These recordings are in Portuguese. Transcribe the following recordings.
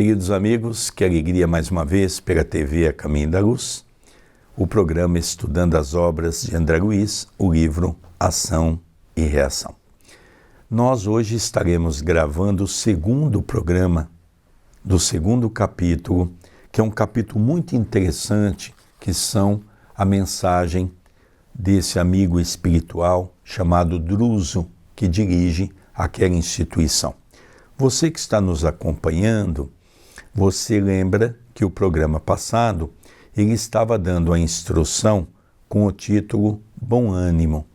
Queridos amigos, que alegria mais uma vez pela TV A Caminho da Luz, o programa Estudando as Obras de André Luiz, o livro Ação e Reação. Nós hoje estaremos gravando o segundo programa do segundo capítulo, que é um capítulo muito interessante, que são a mensagem desse amigo espiritual chamado Druso, que dirige aquela instituição. Você que está nos acompanhando, você lembra que o programa passado ele estava dando a instrução com o título Bom Ânimo.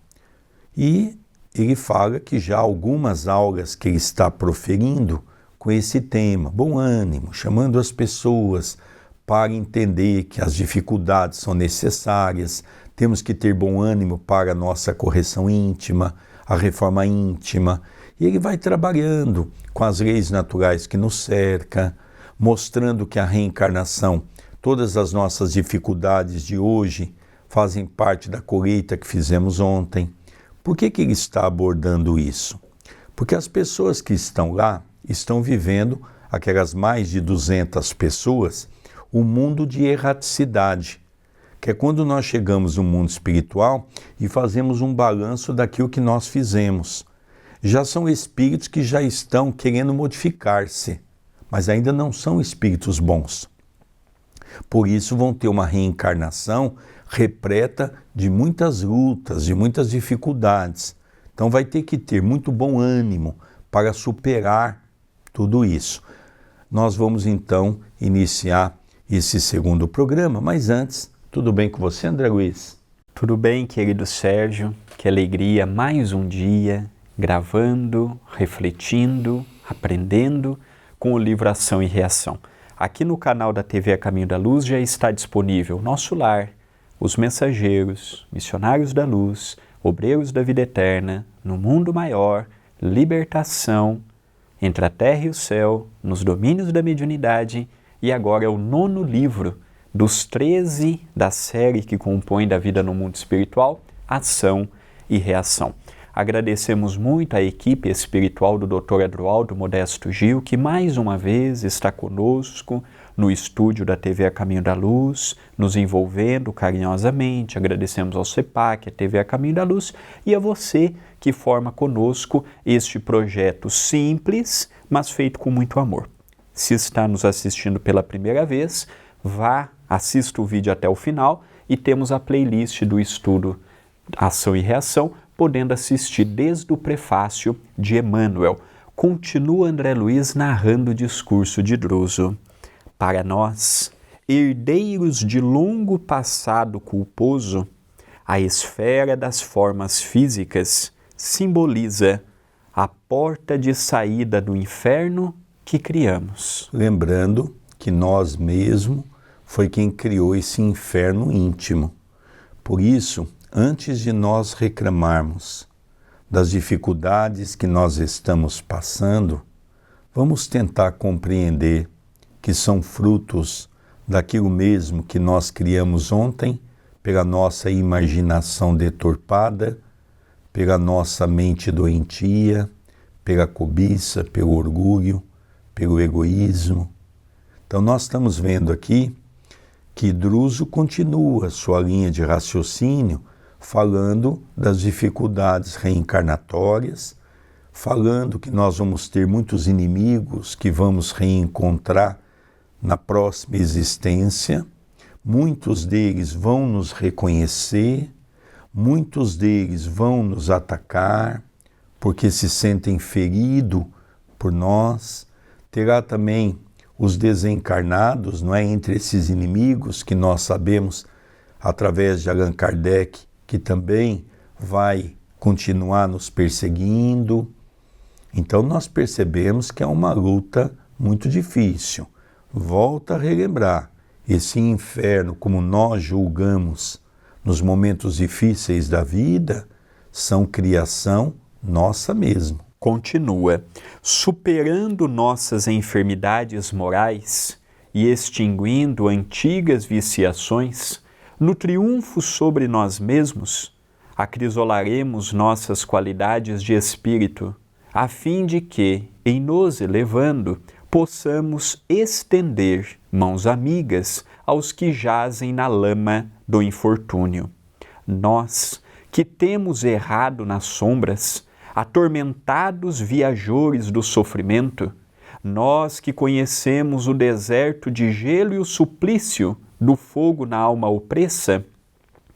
E ele fala que já algumas aulas que ele está proferindo com esse tema, bom ânimo, chamando as pessoas para entender que as dificuldades são necessárias, temos que ter bom ânimo para a nossa correção íntima, a reforma íntima. E ele vai trabalhando com as leis naturais que nos cercam, mostrando que a reencarnação, todas as nossas dificuldades de hoje, fazem parte da colheita que fizemos ontem. Por que ele está abordando isso? Porque as pessoas que estão lá estão vivendo, aquelas mais de 200 pessoas, um mundo de erraticidade, que é quando nós chegamos no mundo espiritual e fazemos um balanço daquilo que nós fizemos. Já são espíritos que já estão querendo modificar-se, mas ainda não são espíritos bons. Por isso vão ter uma reencarnação repleta de muitas lutas, de muitas dificuldades. Então vai ter que ter muito bom ânimo para superar tudo isso. Nós vamos então iniciar esse segundo programa, mas antes, tudo bem com você, André Luiz? Tudo bem, querido Sérgio, que alegria, mais um dia, gravando, refletindo, aprendendo com o livro Ação e Reação. Aqui no canal da TV A Caminho da Luz já está disponível Nosso Lar, Os Mensageiros, Missionários da Luz, Obreiros da Vida Eterna, No Mundo Maior, Libertação, Entre a Terra e o Céu, Nos Domínios da Mediunidade e agora é o 9º livro dos 13 da série que compõe da vida no mundo espiritual, Ação e Reação. Agradecemos muito a equipe espiritual do Dr. Adroaldo Modesto Gil, que mais uma vez está conosco no estúdio da TV A Caminho da Luz, nos envolvendo carinhosamente. Agradecemos ao CEPAC, a TV A Caminho da Luz, e a você que forma conosco este projeto simples, mas feito com muito amor. Se está nos assistindo pela primeira vez, assista o vídeo até o final e temos a playlist do estudo Ação e Reação, podendo assistir desde o prefácio de Emmanuel. Continua André Luiz narrando o discurso de Druso. Para nós, herdeiros de longo passado culposo, a esfera das formas físicas simboliza a porta de saída do inferno que criamos. Lembrando que nós mesmos foi quem criou esse inferno íntimo. Por isso, antes de nós reclamarmos das dificuldades que nós estamos passando, vamos tentar compreender que são frutos daquilo mesmo que nós criamos ontem, pela nossa imaginação deturpada, pela nossa mente doentia, pela cobiça, pelo orgulho, pelo egoísmo. Então nós estamos vendo aqui que Druso continua sua linha de raciocínio falando das dificuldades reencarnatórias, falando que nós vamos ter muitos inimigos que vamos reencontrar na próxima existência, muitos deles vão nos reconhecer, muitos deles vão nos atacar, porque se sentem feridos por nós. Terá também os desencarnados, não é, entre esses inimigos que nós sabemos através de Allan Kardec, que também vai continuar nos perseguindo. Então nós percebemos que é uma luta muito difícil. Volta a relembrar, esse inferno, como nós julgamos nos momentos difíceis da vida, são criação nossa mesmo. Continua, superando nossas enfermidades morais e extinguindo antigas viciações, no triunfo sobre nós mesmos, acrisolaremos nossas qualidades de espírito, a fim de que, em nos elevando, possamos estender mãos amigas aos que jazem na lama do infortúnio. Nós, que temos errado nas sombras, atormentados viajores do sofrimento, nós que conhecemos o deserto de gelo e o suplício do fogo na alma opressa,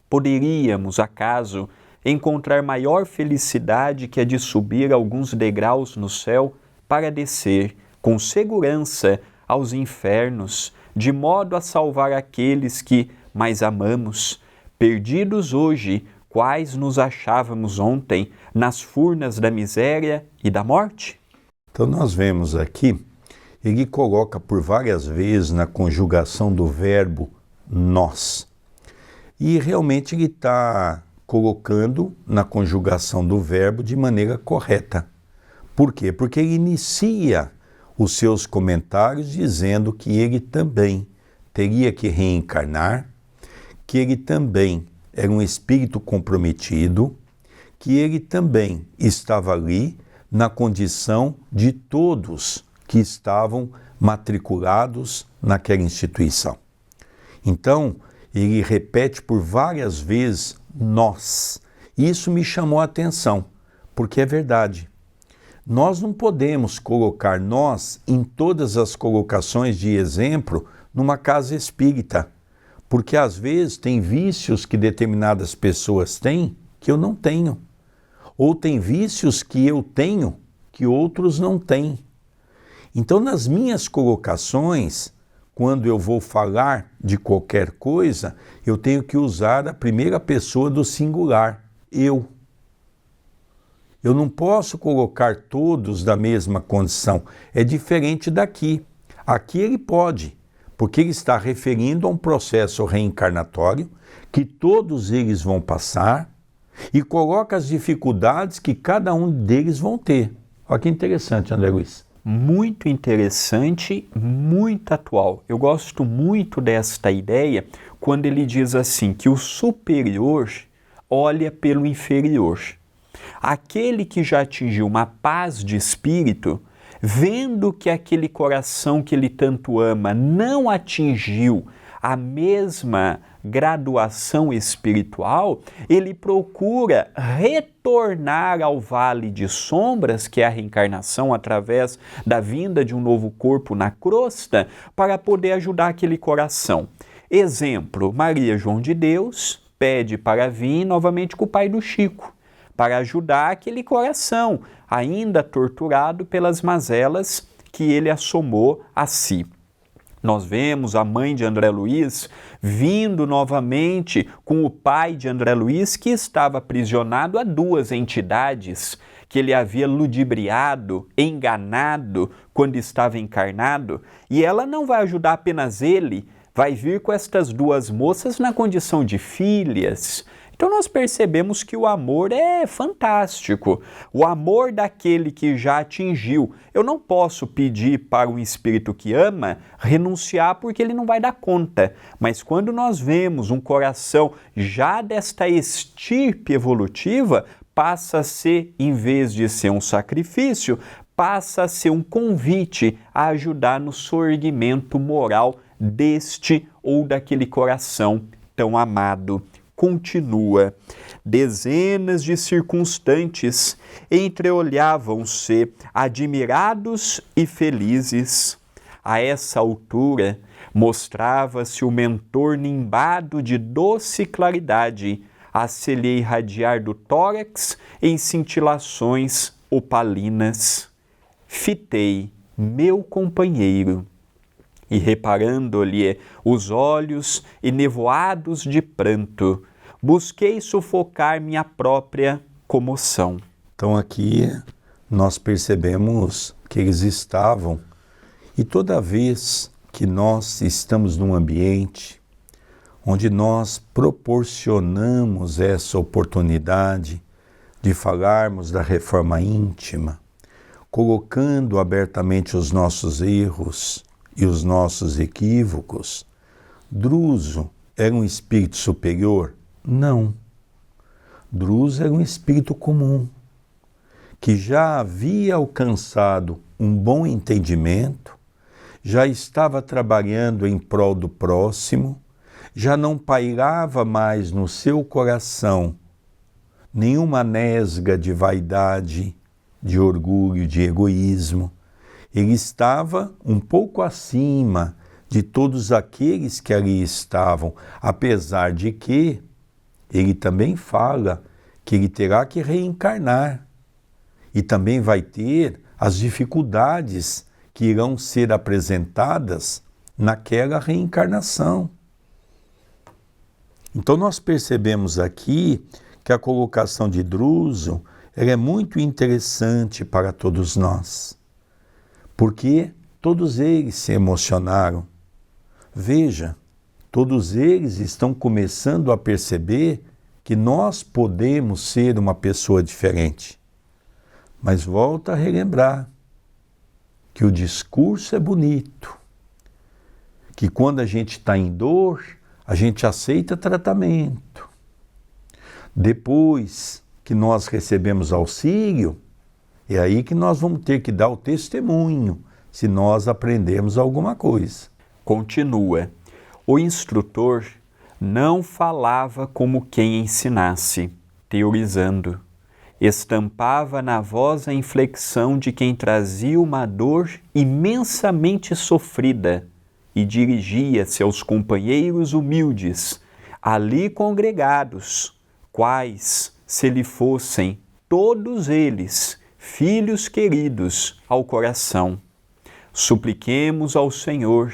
poderíamos, acaso, encontrar maior felicidade que a de subir alguns degraus no céu para descer com segurança aos infernos, de modo a salvar aqueles que mais amamos, perdidos hoje, quais nos achávamos ontem, nas furnas da miséria e da morte? Então nós vemos aqui, ele coloca por várias vezes na conjugação do verbo nós. E realmente ele está colocando na conjugação do verbo de maneira correta. Por quê? Porque ele inicia os seus comentários dizendo que ele também teria que reencarnar, que ele também era um espírito comprometido, que ele também estava ali na condição de todos que estavam matriculados naquela instituição. Então, ele repete por várias vezes nós. Isso me chamou a atenção, porque é verdade. Nós não podemos colocar nós em todas as colocações de exemplo numa casa espírita, porque às vezes tem vícios que determinadas pessoas têm que eu não tenho, ou tem vícios que eu tenho que outros não têm. Então, nas minhas colocações, quando eu vou falar de qualquer coisa, eu tenho que usar a primeira pessoa do singular, eu. Eu não posso colocar todos da mesma condição. É diferente daqui. Aqui ele pode, porque ele está referindo a um processo reencarnatório que todos eles vão passar e coloca as dificuldades que cada um deles vão ter. Olha que interessante, André Luiz. Muito interessante, muito atual. Eu gosto muito desta ideia quando ele diz assim, que o superior olha pelo inferior. Aquele que já atingiu uma paz de espírito, vendo que aquele coração que ele tanto ama não atingiu a mesma graduação espiritual, ele procura retornar ao vale de sombras, que é a reencarnação através da vinda de um novo corpo na crosta, para poder ajudar aquele coração. Exemplo, Maria João de Deus pede para vir novamente com o pai do Chico, para ajudar aquele coração, ainda torturado pelas mazelas que ele assomou a si. Nós vemos a mãe de André Luiz vindo novamente com o pai de André Luiz, que estava aprisionado a duas entidades que ele havia ludibriado, enganado quando estava encarnado, e ela não vai ajudar apenas ele, vai vir com estas duas moças na condição de filhas. Então nós percebemos que o amor é fantástico, o amor daquele que já atingiu. Eu não posso pedir para um espírito que ama renunciar porque ele não vai dar conta, mas quando nós vemos um coração já desta estirpe evolutiva, passa a ser, em vez de ser um sacrifício, passa a ser um convite a ajudar no sorgimento moral deste ou daquele coração tão amado. Continua, dezenas de circunstantes entreolhavam-se, admirados e felizes. A essa altura, mostrava-se o mentor nimbado de doce claridade, a se lhe irradiar do tórax em cintilações opalinas. Fitei meu companheiro, e reparando-lhe os olhos enevoados de pranto, busquei sufocar minha própria comoção. Então aqui nós percebemos que eles estavam, e toda vez que nós estamos num ambiente onde nós proporcionamos essa oportunidade de falarmos da reforma íntima, colocando abertamente os nossos erros e os nossos equívocos, Druso era um espírito superior? Não. Druso era um espírito comum, que já havia alcançado um bom entendimento já estava trabalhando em prol do próximo, já não pairava mais no seu coração nenhuma nesga de vaidade, de orgulho, de egoísmo. Ele estava um pouco acima de todos aqueles que ali estavam, apesar de que ele também fala que ele terá que reencarnar e também vai ter as dificuldades que irão ser apresentadas naquela reencarnação. Então nós percebemos aqui que a colocação de Druso ela é muito interessante para todos nós, porque todos eles se emocionaram. Veja, todos eles estão começando a perceber que nós podemos ser uma pessoa diferente. Mas volta a relembrar que o discurso é bonito, que quando a gente está em dor, a gente aceita tratamento. Depois que nós recebemos auxílio, é aí que nós vamos ter que dar o testemunho, se nós aprendemos alguma coisa. Continua. O instrutor não falava como quem ensinasse, teorizando. Estampava na voz a inflexão de quem trazia uma dor imensamente sofrida e dirigia-se aos companheiros humildes, ali congregados, quais, se lhe fossem, todos eles, filhos queridos ao coração. Supliquemos ao Senhor,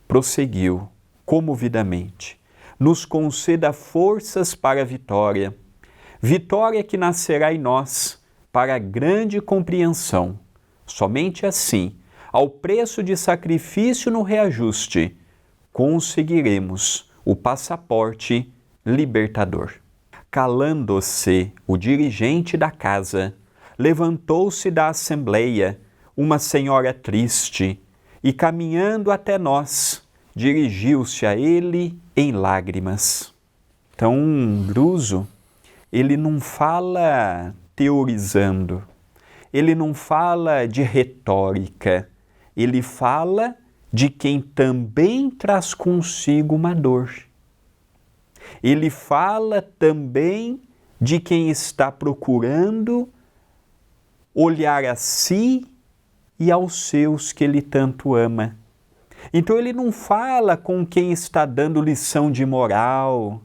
prosseguiu, comovidamente, nos conceda forças para a vitória, vitória que nascerá em nós para a grande compreensão. Somente assim, ao preço de sacrifício no reajuste, conseguiremos o passaporte libertador. Calando-se o dirigente da casa, levantou-se da assembleia uma senhora triste e, caminhando até nós, dirigiu-se a ele em lágrimas. Então, Druso, ele não fala teorizando, ele não fala de retórica, ele fala de quem também traz consigo uma dor. Ele fala também de quem está procurando olhar a si e aos seus que ele tanto ama. Então ele não fala com quem está dando lição de moral,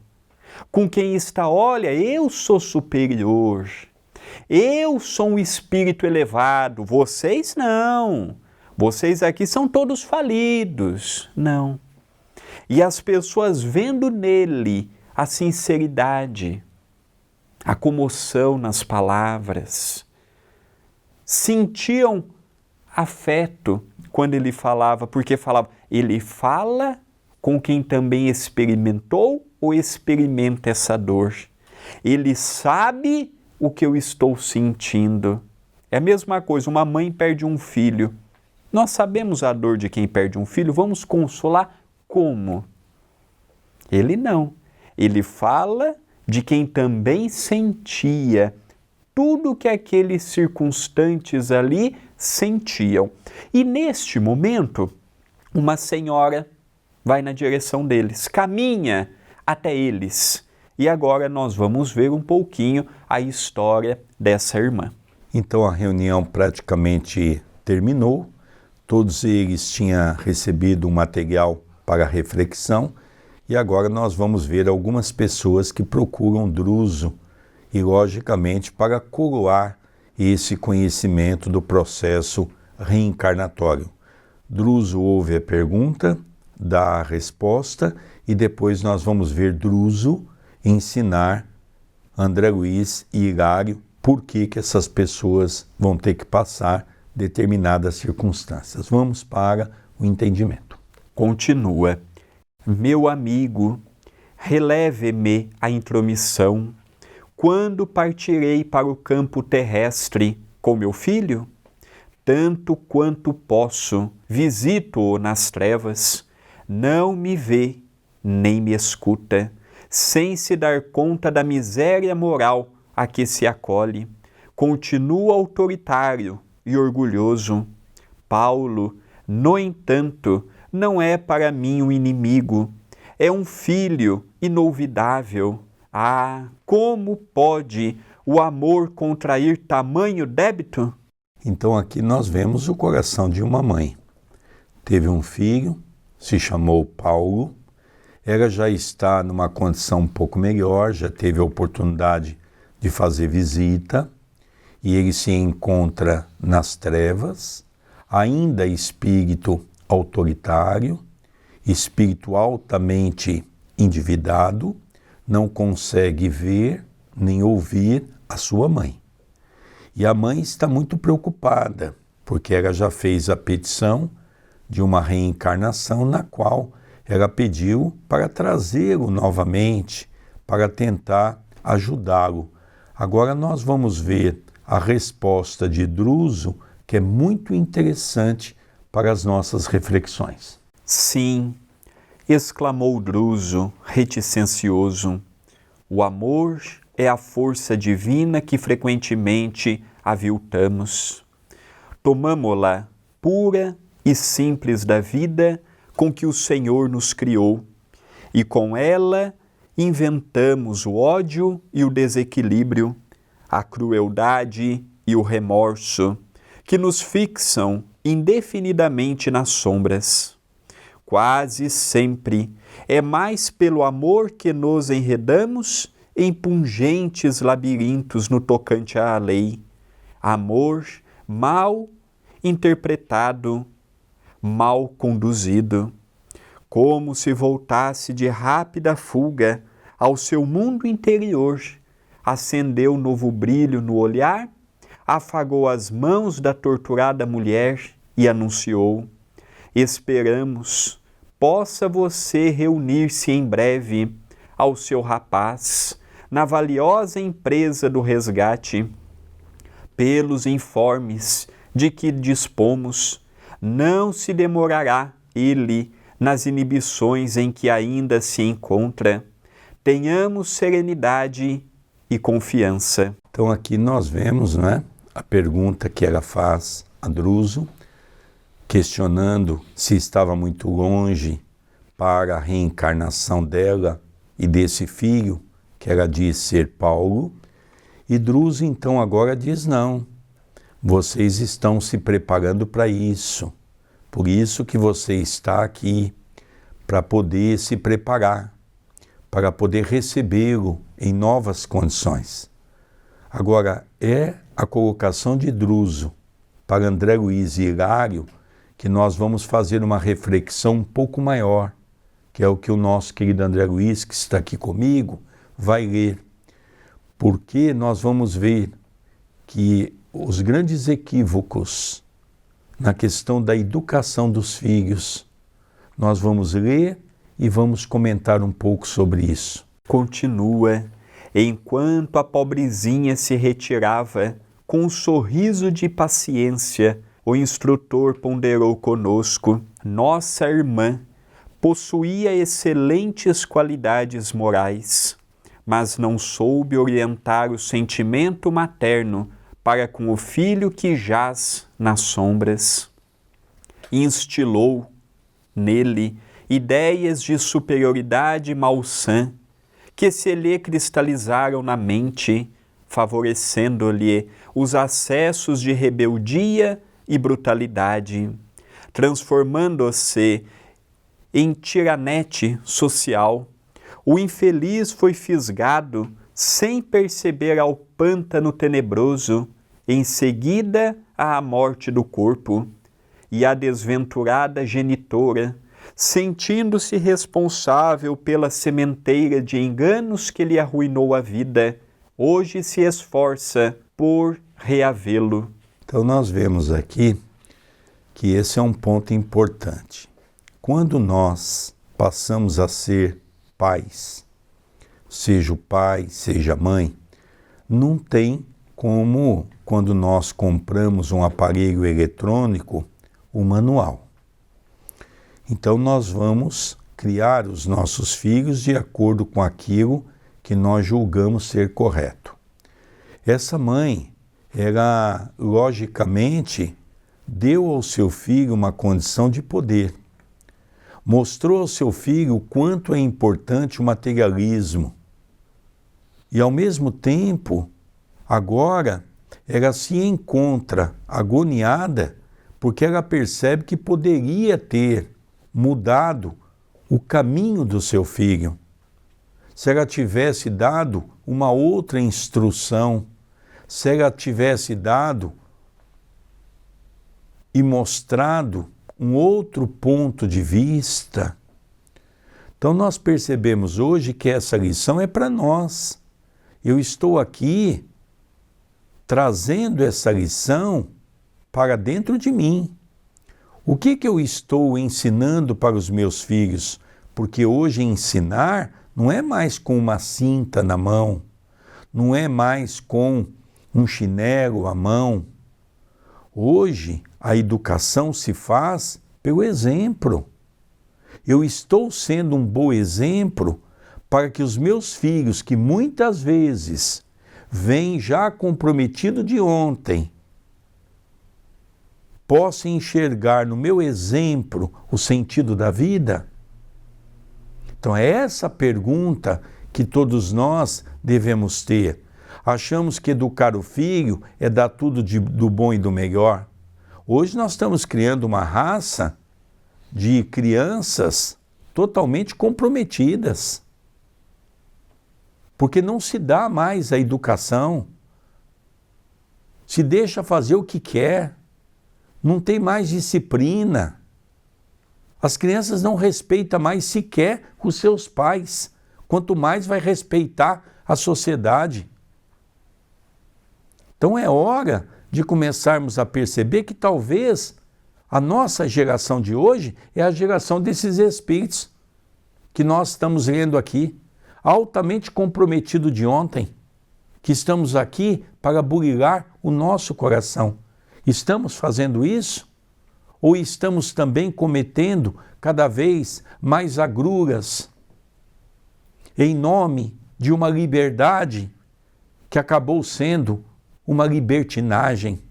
com quem está, olha, eu sou superior, eu sou um espírito elevado, vocês não, vocês aqui são todos falidos. Não. E as pessoas vendo nele a sinceridade, a comoção nas palavras, sentiam afeto quando ele falava, porque falava, ele fala com quem também experimentou ou experimenta essa dor. Ele sabe o que eu estou sentindo. É a mesma coisa, uma mãe perde um filho. Nós sabemos a dor de quem perde um filho, vamos consolar como? Ele não. Ele fala de quem também sentia tudo que aqueles circunstantes ali sentiam. E neste momento, uma senhora vai na direção deles, caminha até eles. E agora nós vamos ver um pouquinho a história dessa irmã. Então a reunião praticamente terminou, todos eles tinham recebido um material para reflexão e agora nós vamos ver algumas pessoas que procuram Druso e, logicamente, para coroar esse conhecimento do processo reencarnatório. Druso ouve a pergunta, dá a resposta e depois nós vamos ver Druso ensinar André Luiz e Hilário por que essas pessoas vão ter que passar determinadas circunstâncias. Vamos para o entendimento. Continua. Meu amigo, releve-me a intromissão. Quando partirei para o campo terrestre com meu filho? Tanto quanto posso, visito-o nas trevas. Não me vê, nem me escuta, sem se dar conta da miséria moral a que se acolhe. Continua autoritário e orgulhoso. Paulo No entanto, não é para mim um inimigo, é um filho inolvidável. Ah, como pode o amor contrair tamanho débito? Então aqui nós vemos o coração de uma mãe. Teve um filho, se chamou Paulo, ela já está numa condição um pouco melhor, já teve a oportunidade de fazer visita, e ele se encontra nas trevas, ainda espírito autoritário, espírito altamente endividado, não consegue ver nem ouvir a sua mãe. E a mãe está muito preocupada, porque ela já fez a petição de uma reencarnação na qual ela pediu para trazê-lo novamente, para tentar ajudá-lo. Agora nós vamos ver a resposta de Druso, que é muito interessante para as nossas reflexões. Sim, exclamou Druso, reticencioso, o amor é a força divina que frequentemente aviltamos. Tomamo-la pura e simples da vida com que o Senhor nos criou, e com ela inventamos o ódio e o desequilíbrio, a crueldade e o remorso, que nos fixam indefinidamente nas sombras. Quase sempre é mais pelo amor que nos enredamos em pungentes labirintos no tocante à lei. Amor mal interpretado, mal conduzido, como se voltasse de rápida fuga ao seu mundo interior, acendeu novo brilho no olhar, afagou as mãos da torturada mulher e anunciou: esperamos possa você reunir-se em breve ao seu rapaz na valiosa empresa do resgate. Pelos informes de que dispomos, não se demorará ele nas inibições em que ainda se encontra. Tenhamos serenidade e confiança. Então aqui nós vemos, né, a pergunta que ela faz a Druso, questionando se estava muito longe para a reencarnação dela e desse filho, que ela diz ser Paulo. E Druso então agora diz não, vocês estão se preparando para isso, por isso que você está aqui, para poder se preparar, para poder recebê-lo em novas condições. Agora, é a colocação de Druso para André Luiz e Hilário que nós vamos fazer uma reflexão um pouco maior, que é o que o nosso querido André Luiz, que está aqui comigo, vai ler. Porque nós vamos ver que os grandes equívocos na questão da educação dos filhos, nós vamos ler e vamos comentar um pouco sobre isso. Continua, enquanto a pobrezinha se retirava, com um sorriso de paciência, o instrutor ponderou conosco: nossa irmã possuía excelentes qualidades morais, mas não soube orientar o sentimento materno para com o filho que jaz nas sombras. Instilou nele ideias de superioridade malsã que se lhe cristalizaram na mente, favorecendo-lhe os acessos de rebeldia e brutalidade, transformando-se em tiranete social. O infeliz foi fisgado sem perceber ao pântano tenebroso, em seguida à morte do corpo, e a desventurada genitora, sentindo-se responsável pela sementeira de enganos que lhe arruinou a vida, hoje se esforça por reavê-lo. Então nós vemos aqui que esse é um ponto importante. Quando nós passamos a ser pais, seja o pai, seja a mãe, não tem como, quando nós compramos um aparelho eletrônico, o manual. Então nós vamos criar os nossos filhos de acordo com aquilo que nós julgamos ser correto. Essa mãe, ela logicamente deu ao seu filho uma condição de poder. Mostrou ao seu filho o quanto é importante o materialismo. E ao mesmo tempo, agora, ela se encontra agoniada porque ela percebe que poderia ter mudado o caminho do seu filho. Se ela tivesse dado uma outra instrução, se ela tivesse dado e mostrado um outro ponto de vista. Então nós percebemos hoje que essa lição é para nós. Eu estou aqui trazendo essa lição para dentro de mim. O que eu estou ensinando para os meus filhos? Porque hoje ensinar não é mais com uma cinta na mão, não é mais com um chinelo à mão. Hoje a educação se faz pelo exemplo. Eu estou sendo um bom exemplo para que os meus filhos, que muitas vezes vêm já comprometidos de ontem, possam enxergar no meu exemplo o sentido da vida? Então é essa pergunta que todos nós devemos ter. Achamos que educar o filho é dar tudo do bom e do melhor. Hoje nós estamos criando uma raça de crianças totalmente comprometidas. Porque não se dá mais a educação. Se deixa fazer o que quer. Não tem mais disciplina. As crianças não respeitam mais sequer os seus pais. Quanto mais vai respeitar a sociedade. Então é hora de começarmos a perceber que talvez a nossa geração de hoje é a geração desses espíritos que nós estamos lendo aqui, altamente comprometido de ontem, que estamos aqui para burilar o nosso coração. Estamos fazendo isso? Ou estamos também cometendo cada vez mais agruras em nome de uma liberdade que acabou sendo uma libertinagem?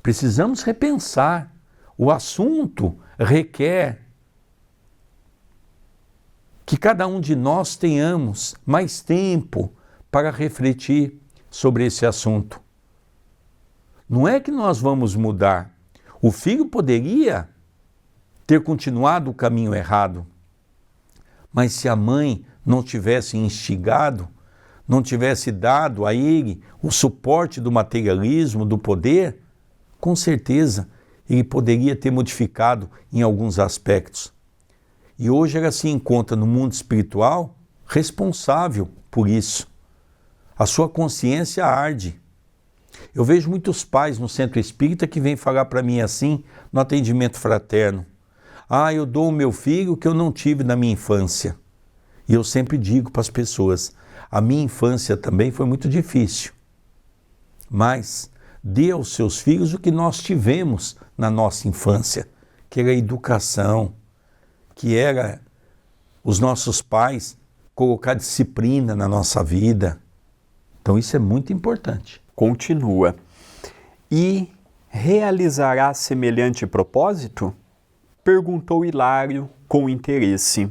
Precisamos repensar. O assunto requer que cada um de nós tenhamos mais tempo para refletir sobre esse assunto. Não é que nós vamos mudar. O filho poderia ter continuado o caminho errado, mas se a mãe não tivesse instigado, não tivesse dado a ele o suporte do materialismo, do poder, com certeza ele poderia ter modificado em alguns aspectos. E hoje ela se encontra no mundo espiritual responsável por isso. A sua consciência arde. Eu vejo muitos pais no centro espírita que vêm falar para mim assim, no atendimento fraterno. Eu dou ao meu filho o que eu não tive na minha infância. E eu sempre digo para as pessoas, a minha infância também foi muito difícil. Mas dê aos seus filhos o que nós tivemos na nossa infância, que era a educação, que era os nossos pais colocar disciplina na nossa vida. Então isso é muito importante. Continua. E realizará semelhante propósito? Perguntou Hilário com interesse.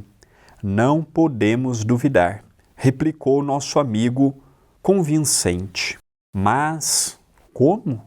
Não podemos duvidar, replicou nosso amigo convincente. Mas como?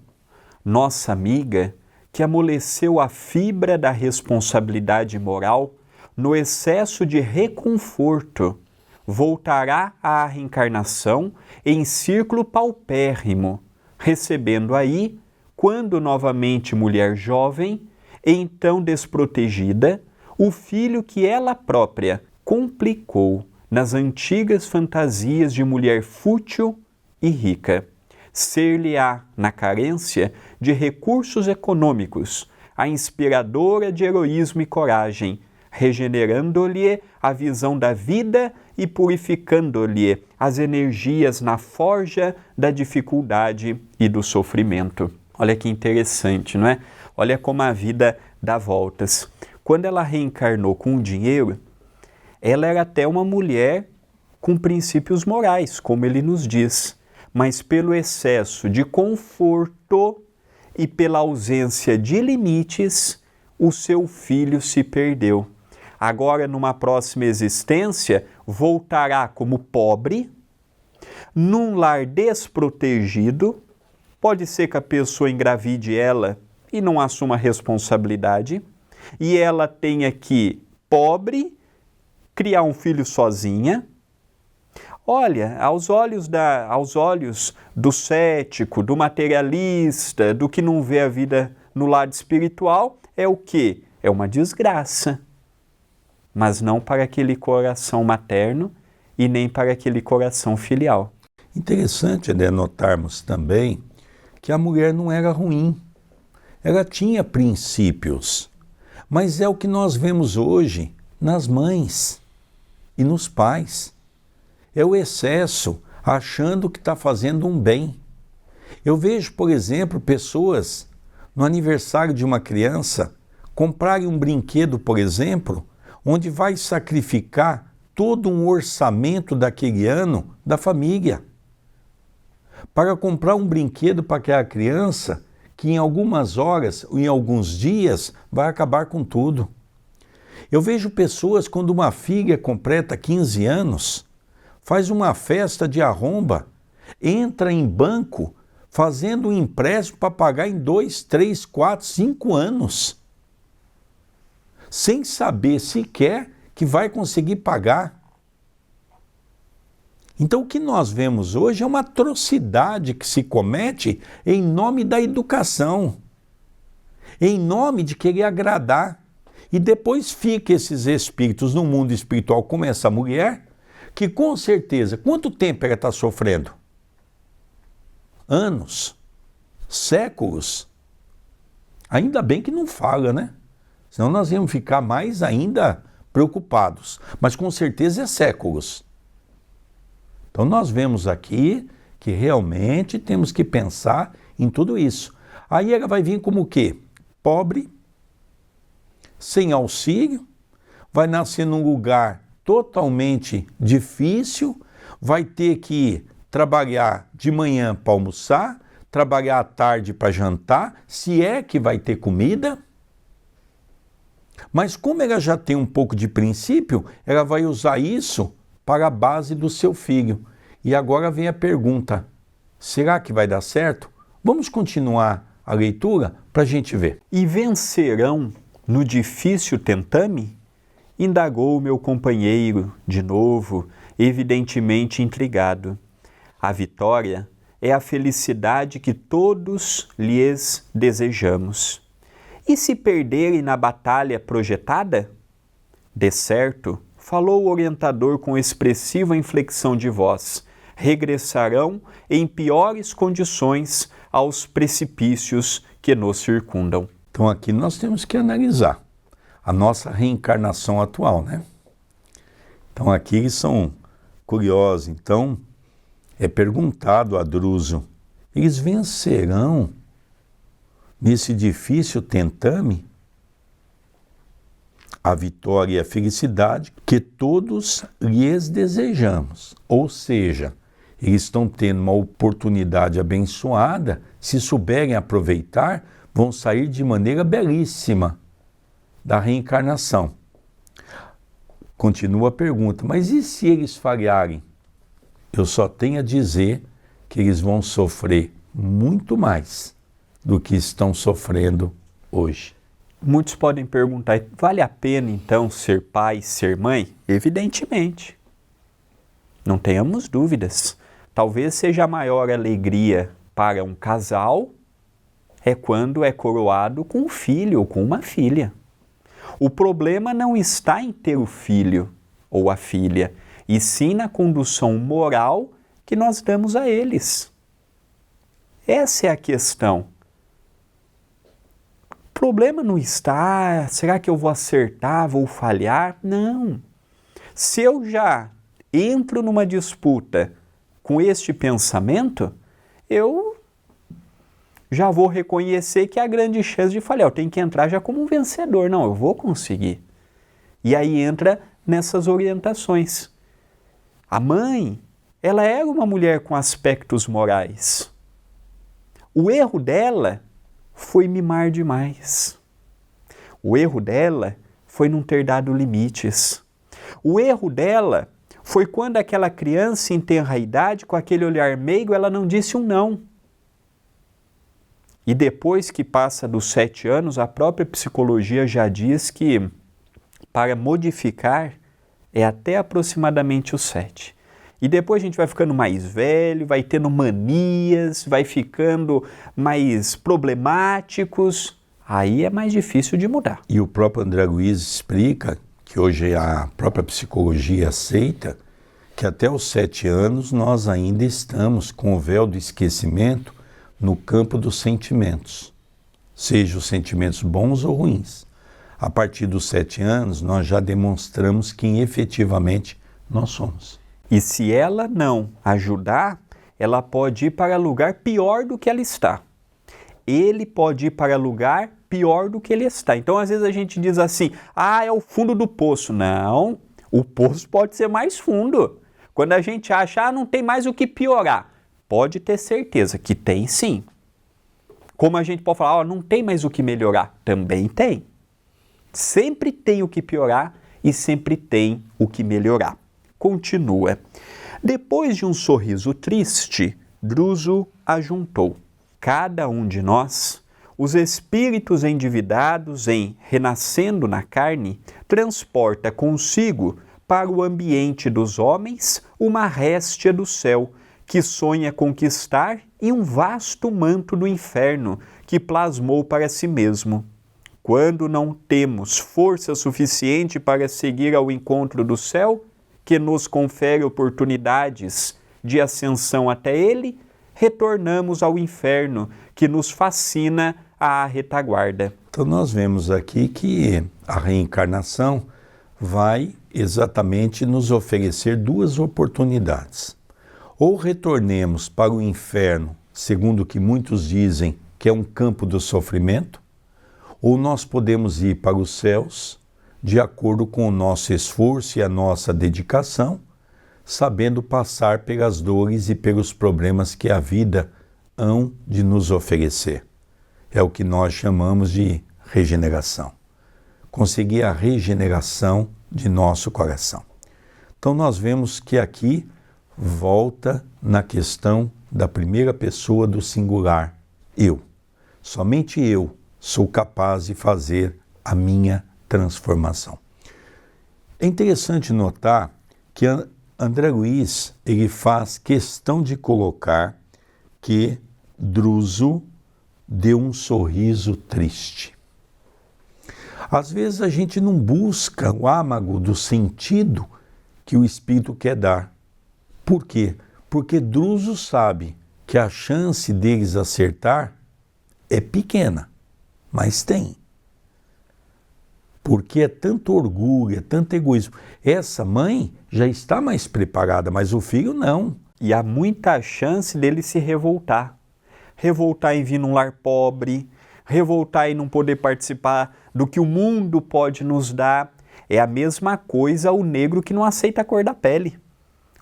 Nossa amiga, que amoleceu a fibra da responsabilidade moral no excesso de reconforto, voltará à reencarnação em círculo paupérrimo, recebendo aí, quando novamente mulher jovem, então desprotegida, o filho que ela própria complicou nas antigas fantasias de mulher fútil e rica. Ser-lhe-á, na carência de recursos econômicos, a inspiradora de heroísmo e coragem, regenerando-lhe a visão da vida e purificando-lhe as energias na forja da dificuldade e do sofrimento. Olha que interessante, não é? Olha como a vida dá voltas. Quando ela reencarnou com o dinheiro, ela era até uma mulher com princípios morais, como ele nos diz. Mas pelo excesso de conforto e pela ausência de limites, o seu filho se perdeu. Agora, numa próxima existência, voltará como pobre, num lar desprotegido. Pode ser que a pessoa engravide ela e não assuma responsabilidade, e ela tenha que, pobre, criar um filho sozinha. Olha, aos olhos do cético, do materialista, do que não vê a vida no lado espiritual, é o quê? É uma desgraça. Mas não para aquele coração materno e nem para aquele coração filial. Interessante, né, notarmos também que a mulher não era ruim. Ela tinha princípios, mas é o que nós vemos hoje nas mães e nos pais. É o excesso, achando que está fazendo um bem. Eu vejo, por exemplo, pessoas no aniversário de uma criança comprarem um brinquedo, por exemplo, onde vai sacrificar todo um orçamento daquele ano da família para comprar um brinquedo para aquela criança que em algumas horas ou em alguns dias vai acabar com tudo. Eu vejo pessoas, quando uma filha completa 15 anos, faz uma festa de arromba, entra em banco fazendo um empréstimo para pagar em 2, 3, 4, 5 anos, sem saber sequer que vai conseguir pagar. Então o que nós vemos hoje é uma atrocidade que se comete em nome da educação, em nome de querer agradar. E depois fica esses espíritos no mundo espiritual, como essa mulher, que com certeza, quanto tempo ela está sofrendo? Anos, séculos. Ainda bem que não fala, né? Senão nós íamos ficar mais ainda preocupados. Mas com certeza é séculos. Então nós vemos aqui que realmente temos que pensar em tudo isso. Aí ela vai vir como o quê? Pobre, sem auxílio, vai nascer num lugar totalmente difícil, vai ter que trabalhar de manhã para almoçar, trabalhar à tarde para jantar, se é que vai ter comida. Mas como ela já tem um pouco de princípio, ela vai usar isso para a base do seu filho. E agora vem a pergunta, será que vai dar certo? Vamos continuar a leitura para a gente ver. E vencerão no difícil tentame? Indagou o meu companheiro, de novo, evidentemente intrigado. A vitória é a felicidade que todos lhes desejamos. E se perderem na batalha projetada? De certo, falou o orientador com expressiva inflexão de voz, regressarão em piores condições aos precipícios que nos circundam. Então aqui nós temos que analisar a nossa reencarnação atual, né? Então aqui eles são curiosos. Então é perguntado a Druso, eles vencerão nesse difícil tentame? A vitória e a felicidade que todos lhes desejamos. Ou seja, eles estão tendo uma oportunidade abençoada, se souberem aproveitar, vão sair de maneira belíssima da reencarnação. Continua a pergunta, mas e se eles falharem? Eu só tenho a dizer que eles vão sofrer muito mais do que estão sofrendo hoje. Muitos podem perguntar, vale a pena então ser pai, ser mãe? Evidentemente. Não tenhamos dúvidas. Talvez seja a maior alegria para um casal é quando é coroado com um filho ou com uma filha. O problema não está em ter o filho ou a filha, e sim na condução moral que nós damos a eles. Essa é a questão. O problema não está, será que eu vou acertar, vou falhar? Não. Se eu já entro numa disputa com este pensamento, eu já vou reconhecer que há grande chance de falhar. Eu tenho que entrar já como um vencedor. Não, eu vou conseguir. E aí entra nessas orientações. A mãe, ela era uma mulher com aspectos morais. O erro dela foi mimar demais. O erro dela foi não ter dado limites. O erro dela foi quando aquela criança em tenra idade, com aquele olhar meigo, ela não disse um não. E depois que passa dos 7 anos, a própria psicologia já diz que para modificar é até aproximadamente os 7. E depois a gente vai ficando mais velho, vai tendo manias, vai ficando mais problemáticos. Aí é mais difícil de mudar. E o próprio André Luiz explica que hoje a própria psicologia aceita que até os 7 anos nós ainda estamos com o véu do esquecimento no campo dos sentimentos, sejam os sentimentos bons ou ruins. A partir dos 7 anos nós já demonstramos quem efetivamente nós somos. E se ela não ajudar, ela pode ir para lugar pior do que ela está. Ele pode ir para lugar pior do que ele está. Então, às vezes a gente diz assim, é o fundo do poço. Não, o poço pode ser mais fundo. Quando a gente acha, não tem mais o que piorar, pode ter certeza que tem sim. Como a gente pode falar, não tem mais o que melhorar, também tem. Sempre tem o que piorar e sempre tem o que melhorar. Continua. Depois de um sorriso triste, Druso ajuntou. Cada um de nós, os espíritos endividados em renascendo na carne, transporta consigo para o ambiente dos homens uma réstia do céu, que sonha conquistar e um vasto manto do inferno, que plasmou para si mesmo. Quando não temos força suficiente para seguir ao encontro do céu, que nos confere oportunidades de ascensão até ele, retornamos ao inferno, que nos fascina à retaguarda. Então nós vemos aqui que a reencarnação vai exatamente nos oferecer 2 oportunidades. Ou retornemos para o inferno, segundo o que muitos dizem que é um campo do sofrimento, ou nós podemos ir para os céus, de acordo com o nosso esforço e a nossa dedicação, sabendo passar pelas dores e pelos problemas que a vida hão de nos oferecer. É o que nós chamamos de regeneração. Conseguir a regeneração de nosso coração. Então nós vemos que aqui volta na questão da primeira pessoa do singular, eu. Somente eu sou capaz de fazer a minha transformação. É interessante notar que André Luiz ele faz questão de colocar que Druso deu um sorriso triste. Às vezes a gente não busca o âmago do sentido que o Espírito quer dar. Por quê? Porque Druso sabe que a chance deles acertar é pequena, mas tem. Porque é tanto orgulho, é tanto egoísmo. Essa mãe já está mais preparada, mas o filho não. E há muita chance dele se revoltar. Revoltar em vir num lar pobre, revoltar em não poder participar do que o mundo pode nos dar. É a mesma coisa o negro que não aceita a cor da pele.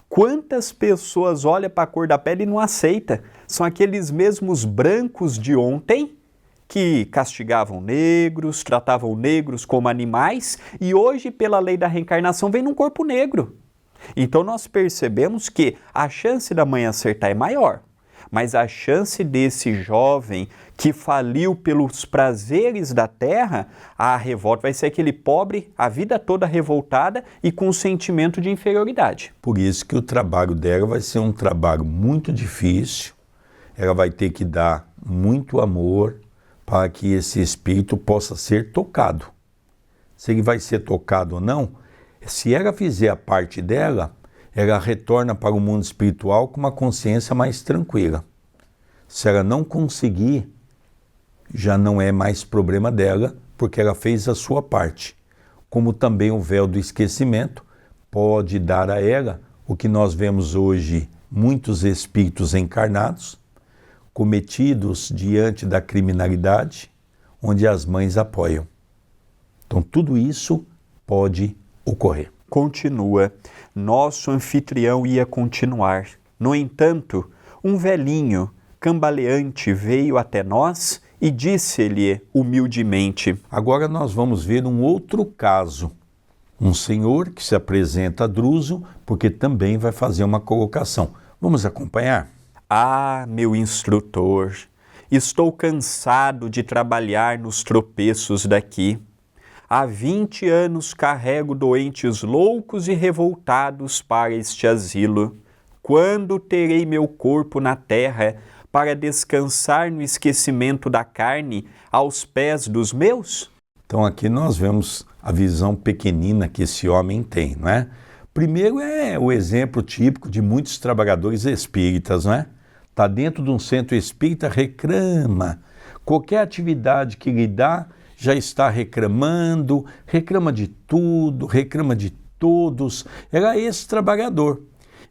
Quantas pessoas olham para a cor da pele e não aceita? São aqueles mesmos brancos de ontem que castigavam negros, tratavam negros como animais e hoje, pela lei da reencarnação, vem num corpo negro. Então nós percebemos que a chance da mãe acertar é maior, mas a chance desse jovem que faliu pelos prazeres da terra, a revolta vai ser aquele pobre a vida toda revoltada e com um sentimento de inferioridade. Por isso que o trabalho dela vai ser um trabalho muito difícil, ela vai ter que dar muito amor, para que esse espírito possa ser tocado. Se ele vai ser tocado ou não, se ela fizer a parte dela, ela retorna para o mundo espiritual com uma consciência mais tranquila. Se ela não conseguir, já não é mais problema dela, porque ela fez a sua parte. Como também o véu do esquecimento pode dar a ela o que nós vemos hoje, muitos espíritos encarnados, cometidos diante da criminalidade, onde as mães apoiam. Então, tudo isso pode ocorrer. Continua. Nosso anfitrião ia continuar. No entanto, um velhinho, cambaleante, veio até nós e disse-lhe humildemente: Agora nós vamos ver um outro caso. Um senhor que se apresenta a Druso porque também vai fazer uma colocação. Vamos acompanhar? Ah, meu instrutor, estou cansado de trabalhar nos tropeços daqui. Há 20 anos carrego doentes loucos e revoltados para este asilo. Quando terei meu corpo na terra para descansar no esquecimento da carne aos pés dos meus? Então aqui nós vemos a visão pequenina que esse homem tem, não é? Primeiro é o exemplo típico de muitos trabalhadores espíritas, não é? Está dentro de um centro espírita, reclama. Qualquer atividade que lhe dá, já está reclamando, reclama de tudo, reclama de todos. Era esse trabalhador.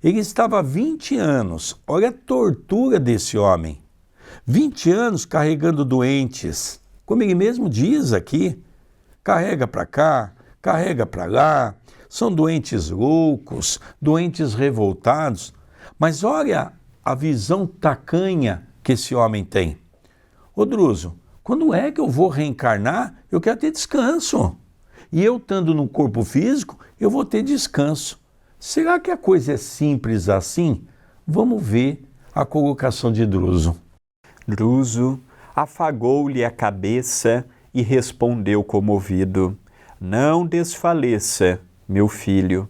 Ele estava há 20 anos, olha a tortura desse homem. 20 anos carregando doentes, como ele mesmo diz aqui, carrega para cá, carrega para lá, são doentes loucos, doentes revoltados. Mas olha a visão tacanha que esse homem tem. Ô Druso, quando é que eu vou reencarnar? Eu quero ter descanso. E eu estando no corpo físico, eu vou ter descanso. Será que a coisa é simples assim? Vamos ver a colocação de Druso. Druso afagou-lhe a cabeça e respondeu comovido: Não desfaleça, meu filho.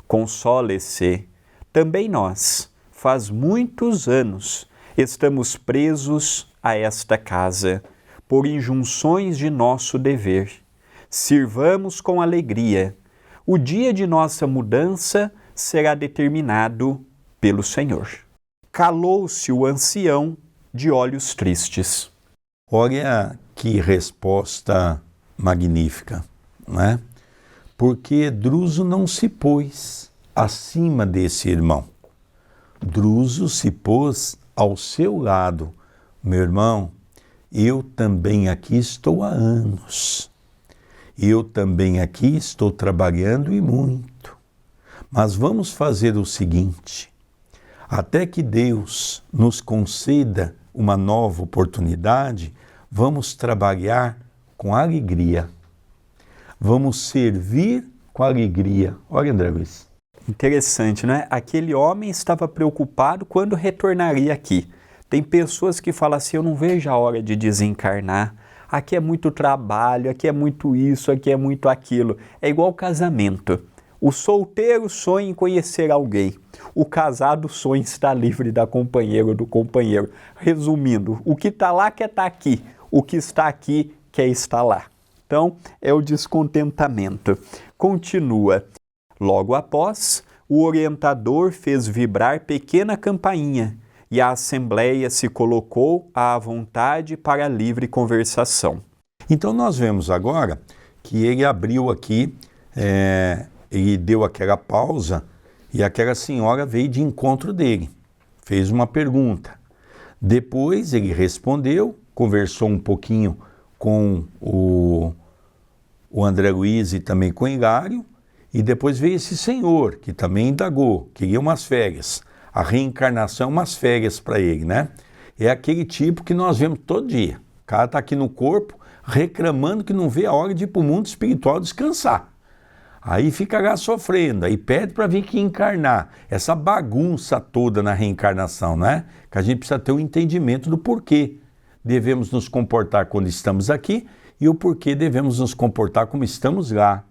Console-se. Também nós, faz muitos anos, estamos presos a esta casa, por injunções de nosso dever. Sirvamos com alegria. O dia de nossa mudança será determinado pelo Senhor. Calou-se o ancião de olhos tristes. Olha que resposta magnífica, não é? Porque Druso não se pôs acima desse irmão. Druso se pôs ao seu lado. Meu irmão, eu também aqui estou há anos. Eu também aqui estou trabalhando e muito. Mas vamos fazer o seguinte: até que Deus nos conceda uma nova oportunidade, vamos trabalhar com alegria. Vamos servir com alegria. Olha, André Luiz. Interessante, não é? Aquele homem estava preocupado quando retornaria aqui. Tem pessoas que falam assim: eu não vejo a hora de desencarnar. Aqui é muito trabalho, aqui é muito isso, aqui é muito aquilo. É igual casamento. O solteiro sonha em conhecer alguém. O casado sonha em estar livre da companheira ou do companheiro. Resumindo, o que está lá quer estar aqui. O que está aqui quer estar lá. Então, é o descontentamento. Continua. Logo após, o orientador fez vibrar pequena campainha e a assembleia se colocou à vontade para a livre conversação. Então nós vemos agora que ele abriu aqui, ele deu aquela pausa e aquela senhora veio de encontro dele, fez uma pergunta. Depois ele respondeu, conversou um pouquinho com o André Luiz e também com o Hilário, e depois veio esse senhor que também indagou, queria umas férias. A reencarnação é umas férias para ele, né? É aquele tipo que nós vemos todo dia. O cara está aqui no corpo reclamando que não vê a hora de ir para o mundo espiritual descansar. Aí fica lá sofrendo, aí pede para vir aqui encarnar. Essa bagunça toda na reencarnação, né? Que a gente precisa ter um entendimento do porquê devemos nos comportar quando estamos aqui e o porquê devemos nos comportar como estamos lá,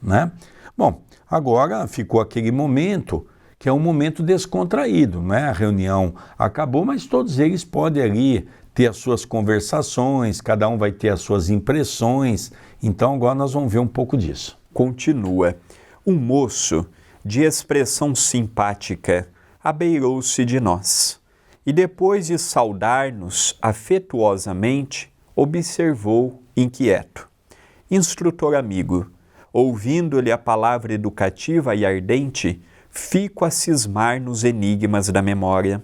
né? Bom, agora ficou aquele momento que é um momento descontraído, né? A reunião acabou, mas todos eles podem ali ter as suas conversações, cada um vai ter as suas impressões. Então agora nós vamos ver um pouco disso. Continua. Um moço, de expressão simpática, abeirou-se de nós e depois de saudar-nos afetuosamente, observou inquieto: Instrutor amigo, ouvindo-lhe a palavra educativa e ardente, fico a cismar nos enigmas da memória.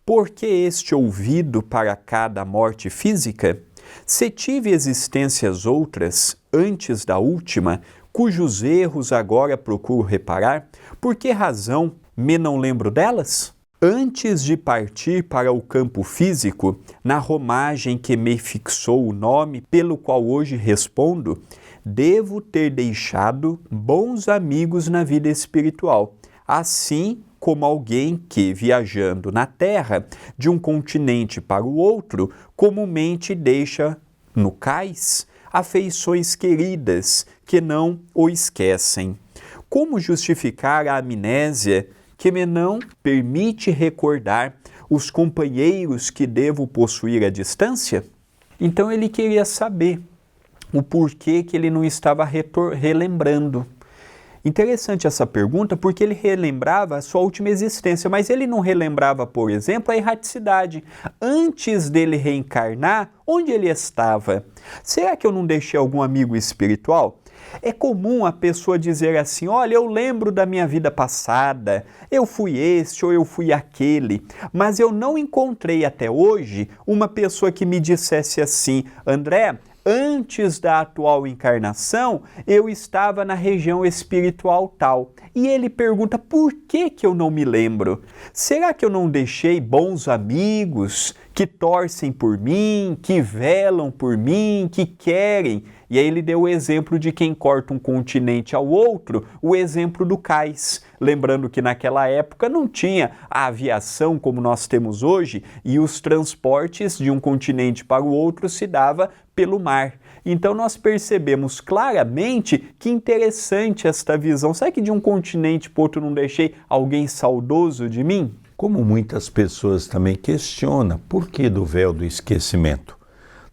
Por que este ouvido para cada morte física? Se tive existências outras, antes da última, cujos erros agora procuro reparar, por que razão me não lembro delas? Antes de partir para o campo físico, na romagem que me fixou o nome pelo qual hoje respondo, devo ter deixado bons amigos na vida espiritual, assim como alguém que, viajando na Terra, de um continente para o outro, comumente deixa no cais afeições queridas que não o esquecem. Como justificar a amnésia que me não permite recordar os companheiros que devo possuir à distância? Então ele queria saber o porquê que ele não estava relembrando. Interessante essa pergunta, porque ele relembrava a sua última existência, mas ele não relembrava, por exemplo, a erraticidade. Antes dele reencarnar, onde ele estava? Será que eu não deixei algum amigo espiritual? É comum a pessoa dizer assim, olha, eu lembro da minha vida passada, eu fui este ou eu fui aquele, mas eu não encontrei até hoje uma pessoa que me dissesse assim, André, antes da atual encarnação, eu estava na região espiritual tal. E ele pergunta, por que eu não me lembro? Será que eu não deixei bons amigos que torcem por mim, que velam por mim, que querem? E aí ele deu o exemplo de quem corta um continente ao outro, o exemplo do cais. Lembrando que naquela época não tinha a aviação como nós temos hoje e os transportes de um continente para o outro se dava pelo mar. Então nós percebemos claramente que interessante esta visão. Será que de um continente para o outro não deixei alguém saudoso de mim? Como muitas pessoas também questionam, por que do véu do esquecimento?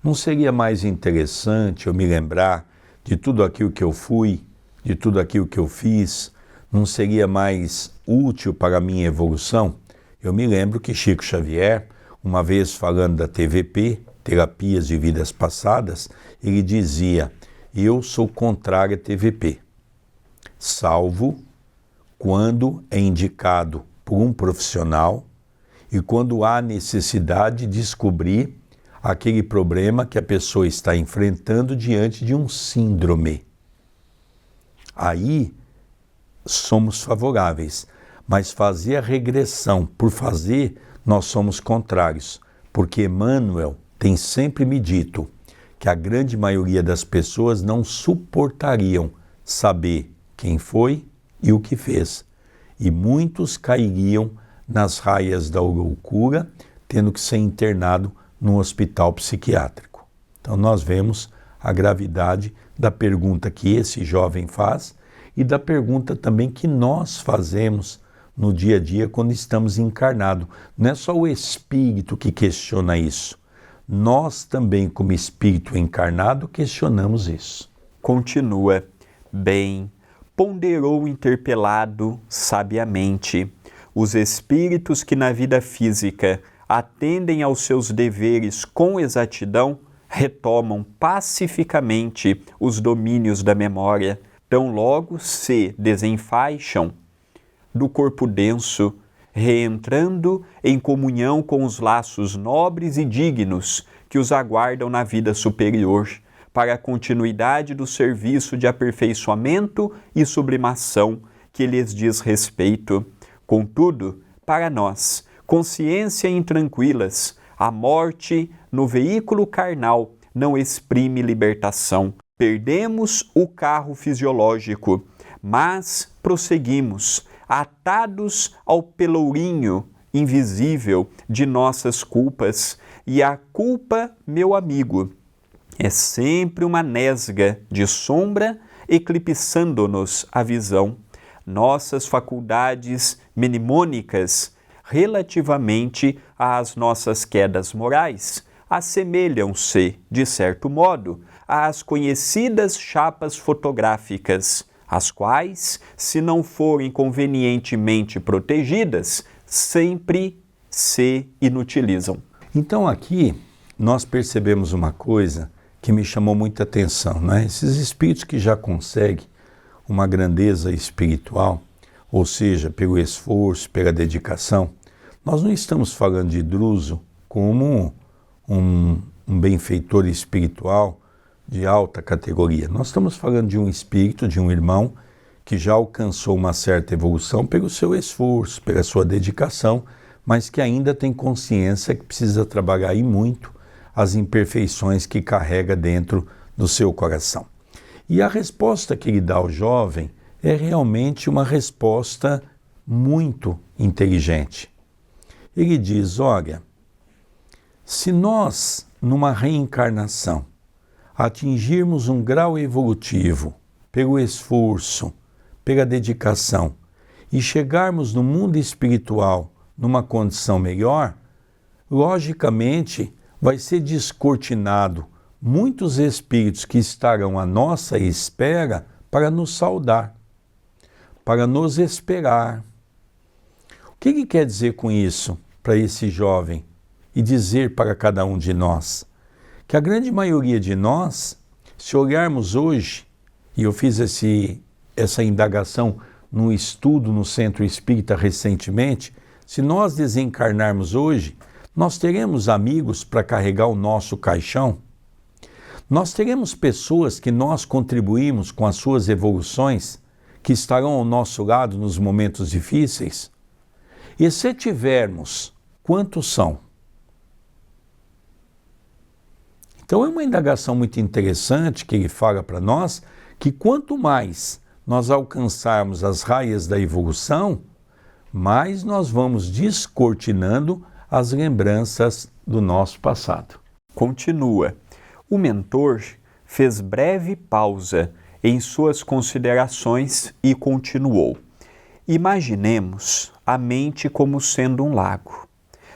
Não seria mais interessante eu me lembrar de tudo aquilo que eu fui, de tudo aquilo que eu fiz? Não seria mais útil para a minha evolução? Eu me lembro que Chico Xavier, uma vez falando da TVP, Terapias de Vidas Passadas, ele dizia, eu sou contrário à TVP, salvo quando é indicado por um profissional e quando há necessidade de descobrir aquele problema que a pessoa está enfrentando diante de um síndrome. Aí somos favoráveis, mas fazer a regressão por fazer, nós somos contrários, porque Emmanuel tem sempre me dito que a grande maioria das pessoas não suportariam saber quem foi e o que fez. E muitos cairiam nas raias da loucura, tendo que ser internado num hospital psiquiátrico. Então nós vemos a gravidade da pergunta que esse jovem faz e da pergunta também que nós fazemos no dia a dia quando estamos encarnados. Não é só o espírito que questiona isso. Nós também, como espírito encarnado, questionamos isso. Continua. Bem, ponderou o interpelado sabiamente. Os espíritos que na vida física atendem aos seus deveres com exatidão, retomam pacificamente os domínios da memória, tão logo se desenfaixam do corpo denso, reentrando em comunhão com os laços nobres e dignos que os aguardam na vida superior, para a continuidade do serviço de aperfeiçoamento e sublimação que lhes diz respeito. Contudo, para nós, consciência intranquilas, a morte no veículo carnal não exprime libertação. Perdemos o carro fisiológico, mas prosseguimos, atados ao pelourinho invisível de nossas culpas, e a culpa, meu amigo, é sempre uma nesga de sombra eclipsando-nos a visão. Nossas faculdades mnemônicas, relativamente às nossas quedas morais, assemelham-se, de certo modo, às conhecidas chapas fotográficas, as quais, se não forem convenientemente protegidas, sempre se inutilizam. Então aqui nós percebemos uma coisa que me chamou muita atenção, né? Esses espíritos que já conseguem uma grandeza espiritual, ou seja, pelo esforço, pela dedicação, nós não estamos falando de Druso como um benfeitor espiritual de alta categoria. Nós estamos falando de um espírito, de um irmão que já alcançou uma certa evolução pelo seu esforço, pela sua dedicação, mas que ainda tem consciência que precisa trabalhar e muito as imperfeições que carrega dentro do seu coração. E a resposta que ele dá ao jovem é realmente uma resposta muito inteligente. Ele diz, olha, se nós, numa reencarnação, atingirmos um grau evolutivo pelo esforço, pela dedicação, e chegarmos no mundo espiritual numa condição melhor, logicamente vai ser descortinado muitos espíritos que estarão à nossa espera para nos saudar, para nos esperar. O que ele quer dizer com isso para esse jovem e dizer para cada um de nós? Que a grande maioria de nós, se olharmos hoje, e eu fiz essa indagação num estudo no Centro Espírita recentemente, se nós desencarnarmos hoje, nós teremos amigos para carregar o nosso caixão? Nós teremos pessoas que nós contribuímos com as suas evoluções, que estarão ao nosso lado nos momentos difíceis? E se tivermos, quantos são? Então é uma indagação muito interessante que ele fala para nós, que quanto mais nós alcançarmos as raias da evolução, mais nós vamos descortinando as lembranças do nosso passado. Continua. O mentor fez breve pausa em suas considerações e continuou. Imaginemos a mente como sendo um lago.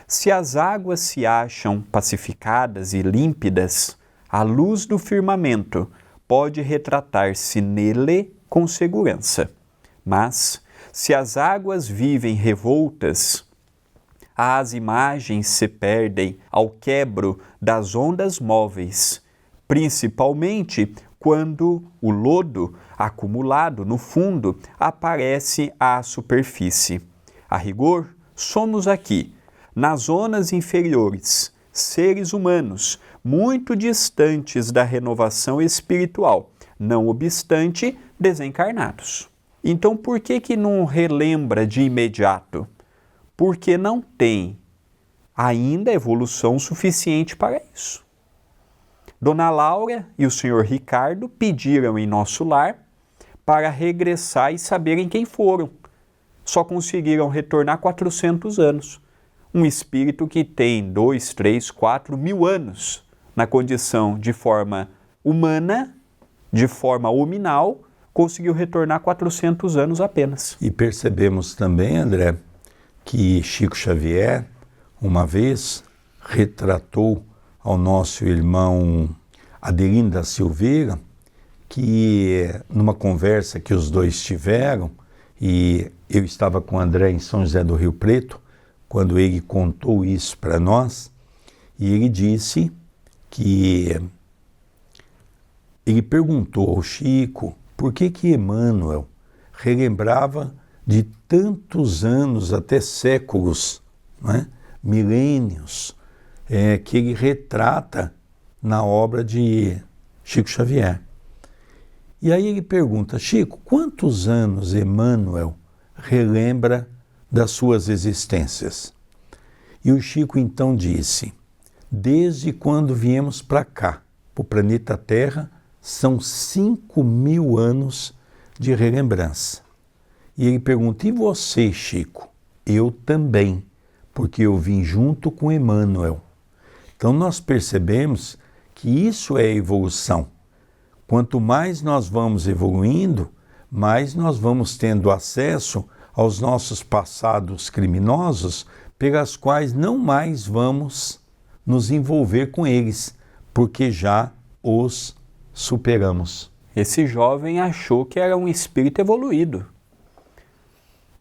Se as águas se acham pacificadas e límpidas, a luz do firmamento pode retratar-se nele com segurança. Mas, se as águas vivem revoltas, as imagens se perdem ao quebro das ondas móveis, principalmente quando o lodo acumulado no fundo aparece à superfície. A rigor, somos aqui, nas zonas inferiores, seres humanos muito distantes da renovação espiritual, não obstante desencarnados. Então, por que não relembra de imediato? Porque não tem ainda evolução suficiente para isso. Dona Laura e o senhor Ricardo pediram em nosso lar para regressar e saberem quem foram. Só conseguiram retornar 400 anos. Um espírito que tem 2, 3, 4 mil anos na condição de forma humana, de forma hominal, conseguiu retornar 400 anos apenas. E percebemos também, André, que Chico Xavier, uma vez, retratou ao nosso irmão Adelino da Silveira, que numa conversa que os dois tiveram, e eu estava com o André em São José do Rio Preto, quando ele contou isso para nós, e ele disse que ele perguntou ao Chico por que Emmanuel relembrava de tantos anos, até séculos, né, milênios, que ele retrata na obra de Chico Xavier. E aí ele pergunta, Chico, quantos anos Emmanuel relembra das suas existências? E o Chico então disse, desde quando viemos para cá, para o planeta Terra, são 5.000 anos de relembrança. E ele pergunta, e você, Chico? Eu também, porque eu vim junto com Emmanuel. Então nós percebemos que isso é evolução. Quanto mais nós vamos evoluindo, mais nós vamos tendo acesso aos nossos passados criminosos, pelas quais não mais vamos nos envolver com eles, porque já os superamos. Esse jovem achou que era um espírito evoluído.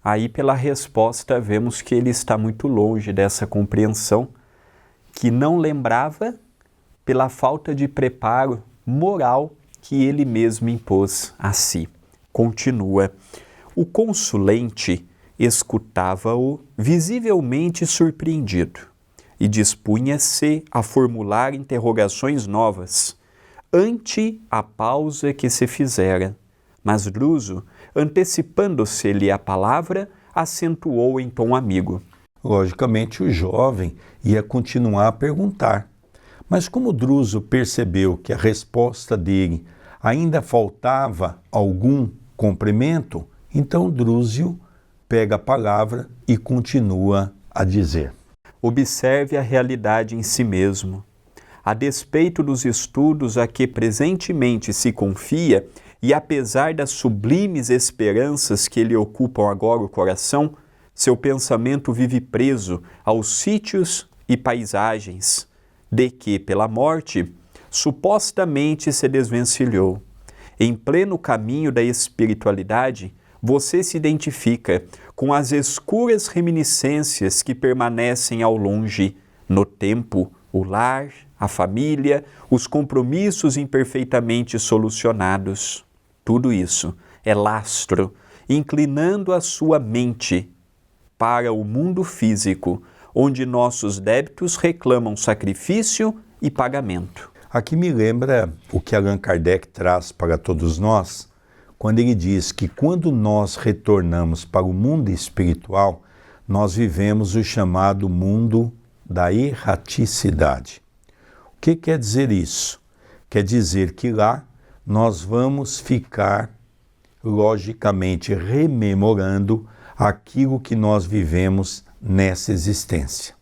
Aí, pela resposta, vemos que ele está muito longe dessa compreensão, que não lembrava pela falta de preparo moral que ele mesmo impôs a si. Continua. O consulente escutava-o visivelmente surpreendido e dispunha-se a formular interrogações novas ante a pausa que se fizera. Mas Druso, antecipando-se-lhe a palavra, acentuou em tom amigo. Logicamente, o jovem ia continuar a perguntar. Mas como Druso percebeu que a resposta dele ainda faltava algum complemento, então Drúzio pega a palavra e continua a dizer. Observe a realidade em si mesmo. A despeito dos estudos a que presentemente se confia e apesar das sublimes esperanças que lhe ocupam agora o coração, seu pensamento vive preso aos sítios e paisagens de que, pela morte, supostamente se desvencilhou. Em pleno caminho da espiritualidade, você se identifica com as escuras reminiscências que permanecem ao longe, no tempo, o lar, a família, os compromissos imperfeitamente solucionados. Tudo isso é lastro, inclinando a sua mente para o mundo físico, onde nossos débitos reclamam sacrifício e pagamento. Aqui me lembra o que Allan Kardec traz para todos nós, quando ele diz que quando nós retornamos para o mundo espiritual, nós vivemos o chamado mundo da erraticidade. O que quer dizer isso? Quer dizer que lá nós vamos ficar, logicamente, rememorando aquilo que nós vivemos nessa existência.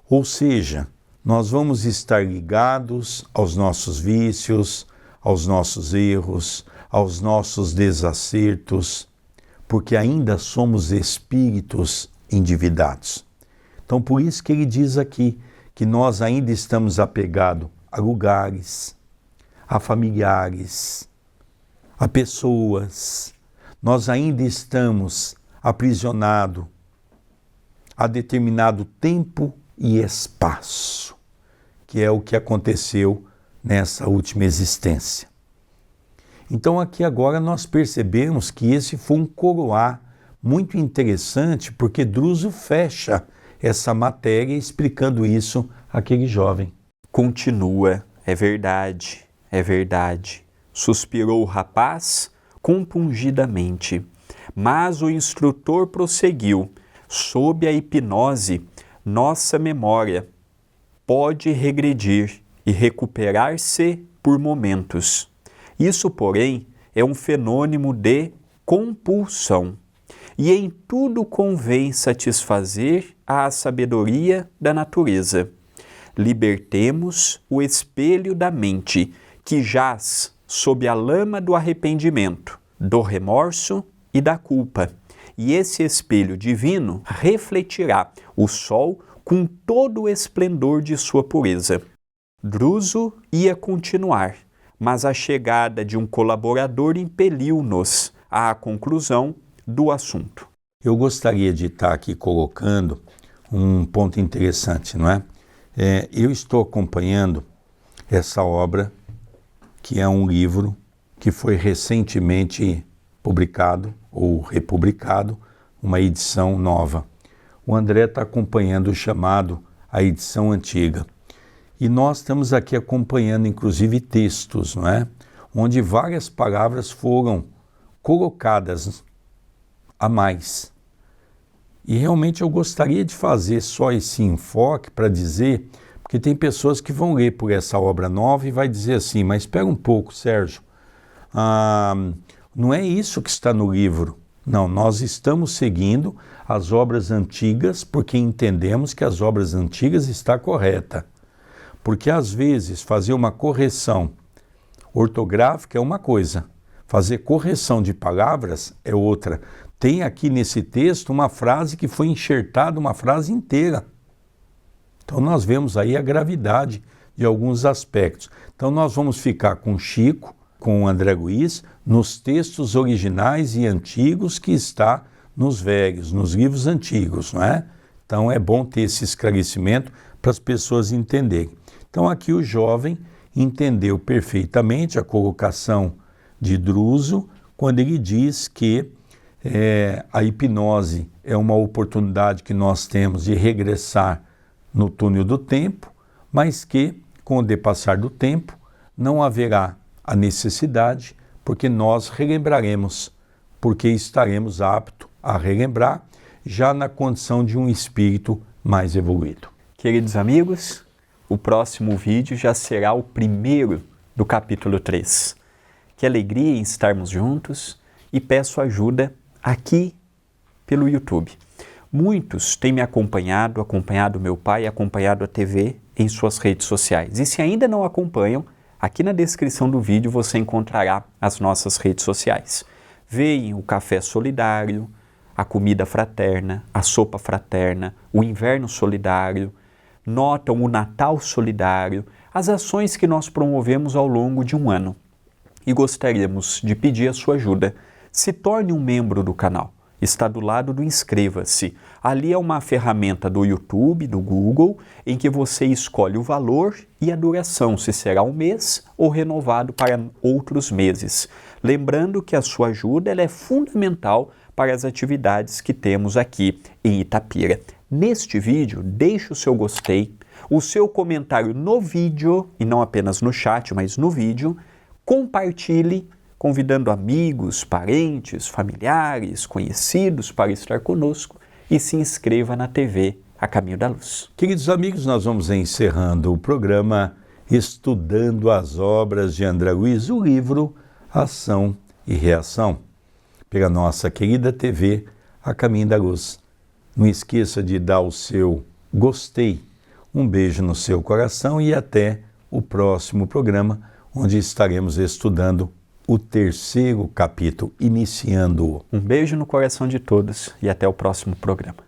Ou seja, nós vamos estar ligados aos nossos vícios, aos nossos erros, aos nossos desacertos, porque ainda somos espíritos endividados. Então, por isso que ele diz aqui que nós ainda estamos apegados a lugares, a familiares, a pessoas. Nós ainda estamos aprisionados a determinado tempo e espaço, que é o que aconteceu nessa última existência. Então aqui agora nós percebemos que esse foi um coroar muito interessante, porque Druso fecha essa matéria explicando isso àquele jovem. Continua, é verdade, suspirou o rapaz compungidamente, mas o instrutor prosseguiu, sob a hipnose, nossa memória pode regredir e recuperar-se por momentos. Isso, porém, é um fenômeno de compulsão, e em tudo convém satisfazer à sabedoria da natureza. Libertemos o espelho da mente, que jaz sob a lama do arrependimento, do remorso e da culpa, e esse espelho divino refletirá o sol com todo o esplendor de sua pureza. Druso ia continuar, mas a chegada de um colaborador impeliu-nos à conclusão do assunto. Eu gostaria de estar aqui colocando um ponto interessante, não é? Eu estou acompanhando essa obra, que é um livro que foi recentemente publicado ou republicado, uma edição nova. O André está acompanhando o chamado a edição antiga. E nós estamos aqui acompanhando, inclusive, textos, não é? Onde várias palavras foram colocadas a mais. E realmente eu gostaria de fazer só esse enfoque para dizer, porque tem pessoas que vão ler por essa obra nova e vai dizer assim, mas espera um pouco, Sérgio, não é isso que está no livro. Não, nós estamos seguindo as obras antigas porque entendemos que as obras antigas está correta. Porque às vezes fazer uma correção ortográfica é uma coisa, fazer correção de palavras é outra. Tem aqui nesse texto uma frase que foi enxertada, uma frase inteira. Então nós vemos aí a gravidade de alguns aspectos. Então nós vamos ficar com Chico, com o André Luiz, nos textos originais e antigos que está nos velhos, nos livros antigos, não é? Então é bom ter esse esclarecimento para as pessoas entenderem. Então aqui o jovem entendeu perfeitamente a colocação de Druso quando ele diz que a hipnose é uma oportunidade que nós temos de regressar no túnel do tempo, mas que com o depassar do tempo não haverá a necessidade, porque nós relembraremos, porque estaremos aptos a relembrar, já na condição de um espírito mais evoluído. Queridos amigos, o próximo vídeo já será o primeiro do capítulo 3. Que alegria em estarmos juntos e peço ajuda aqui pelo YouTube. Muitos têm me acompanhado meu pai, acompanhado a TV em suas redes sociais. E se ainda não acompanham, aqui na descrição do vídeo você encontrará as nossas redes sociais. Veem o Café Solidário, a Comida Fraterna, a Sopa Fraterna, o Inverno Solidário, notam o Natal Solidário, as ações que nós promovemos ao longo de um ano. E gostaríamos de pedir a sua ajuda. Se torne um membro do canal. Está do lado do inscreva-se. Ali é uma ferramenta do YouTube, do Google, em que você escolhe o valor e a duração, se será um mês ou renovado para outros meses. Lembrando que a sua ajuda ela é fundamental para as atividades que temos aqui em Itapira. Neste vídeo, deixe o seu gostei, o seu comentário no vídeo, e não apenas no chat, mas no vídeo, compartilhe, convidando amigos, parentes, familiares, conhecidos para estar conosco e se inscreva na TV A Caminho da Luz. Queridos amigos, nós vamos encerrando o programa Estudando as Obras de André Luiz, o livro Ação e Reação, pela nossa querida TV A Caminho da Luz. Não esqueça de dar o seu gostei, um beijo no seu coração e até o próximo programa, onde estaremos estudando o 3º capítulo, iniciando-o. Um beijo no coração de todos e até o próximo programa.